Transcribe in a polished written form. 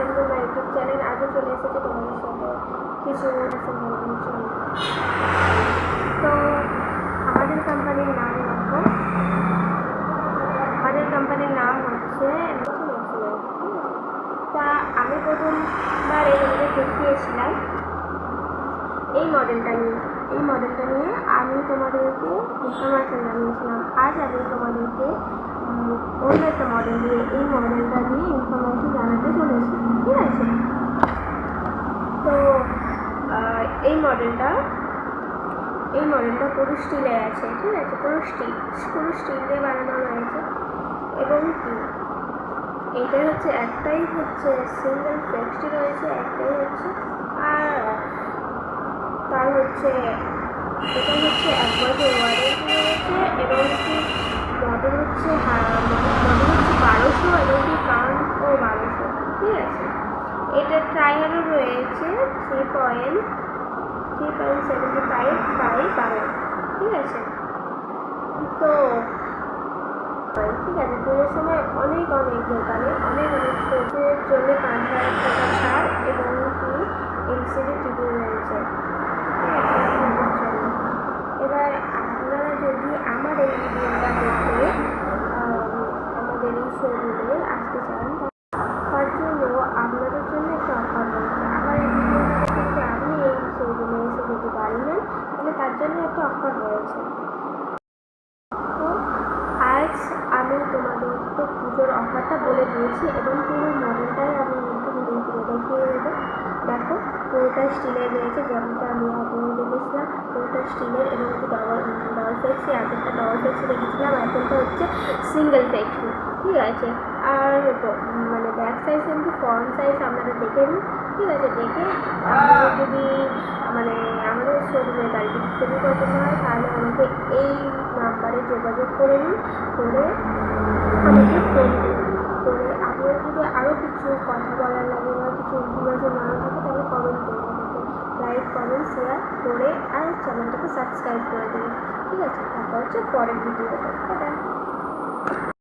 আনন্দ না YouTube channel আজও চলে এসেছে তোমাদের সাথে কিছু বলার জন্য। তো আমাদের কোম্পানির নাম দেখো, আমাদের কোম্পানির নাম হচ্ছে তা আমি প্রথমবার তোমাদের দেখিয়েছিলাম এই মডেলটা নিয়ে। এই মডেলটা নিয়ে আমি তোমাদেরকে ইনফরমেশন জানিয়েছিলাম। আজ আমি তোমাদেরকে অন্য একটা মডেল দিয়ে এই মডেলটা দিয়ে ইনফরমেশন জানাতে চলেছি, ঠিক আছে? তো এই মডেলটা পুরো স্টিলে আছে, ঠিক আছে? পুরো স্টিল দিয়ে বানানো হয়েছে। এবং কি এইটাই হচ্ছে একটাই হচ্ছে সিঙ্গেল ফ্লেক্সটি রয়েছে, একটাই হচ্ছে আর তার হচ্ছে এটা হচ্ছে 1 বছর ওয়ারেন্টি রয়েছে। এবং কি মডেল হচ্ছে 1200 এবং কি কাউন্ট ও 1200, ঠিক আছে? এটা ট্রায়ালও রয়েছে 3.75 বাই 12, ঠিক আছে? তো ঠিক আছে, পুজোর সময় অনেক দোকানে অনেক শোকের জন্য 5,000 টাকা ছাড় এবং কি এলসিডি টিভি রয়েছে, ঠিক আছে? এবার আপনারা যদি আমার এই ভিডিওটা দেখে আমাদের এই শোরুমে আসতে চান, তার জন্য আপনাদের জন্য একটা অফার রয়েছে। আমার এই ভিডিওটা দেখে আপনি এই শোরুমে এসে যদি গাড়ি নেন, তাহলে তার জন্য একটা অফার রয়েছে। তো আজ আমি তোমাদেরকে পুজোর অফারটা বলে দিয়েছি এবং পুরো মডেলটাই আমি দেখিয়ে দেবো। দেখো, পুরোটা স্টিলের রয়েছে, যেমনটা আমি আগে দেখেছিলাম পুরোটা স্টিলের। এবং ডবল ফ্লেক্সি, আগেরটা ডবল ফ্লেক্সি দেখেছিলাম, এখনটা হচ্ছে সিঙ্গেল ফ্লেক্সি, ঠিক আছে? আর মানে ব্যাক সাইজ কিন্তু ফ্রন্ট সাইজ আপনারা দেখে নিন, ঠিক আছে? দেখে আপনারা যদি মানে আমাদের শোরুমে গাড়িটি বিক্রি করতে হয়, তাহলে আমাকে এই নাম্বারে যোগাযোগ করে নিন, করে আমাকে ফোন করুন। করে আপনার যদি আরও কিছু কথা বলার লাগে বা কিছু ইনফরমেশন জানার থাকে, তাহলে কমেন্ট করুন আমাকে, লাইক কমেন্ট শেয়ার করে আর চ্যানেলটাকে সাবস্ক্রাইব করে দেবেন, ঠিক আছে? তারপর হচ্ছে পরের ভিডিওটা।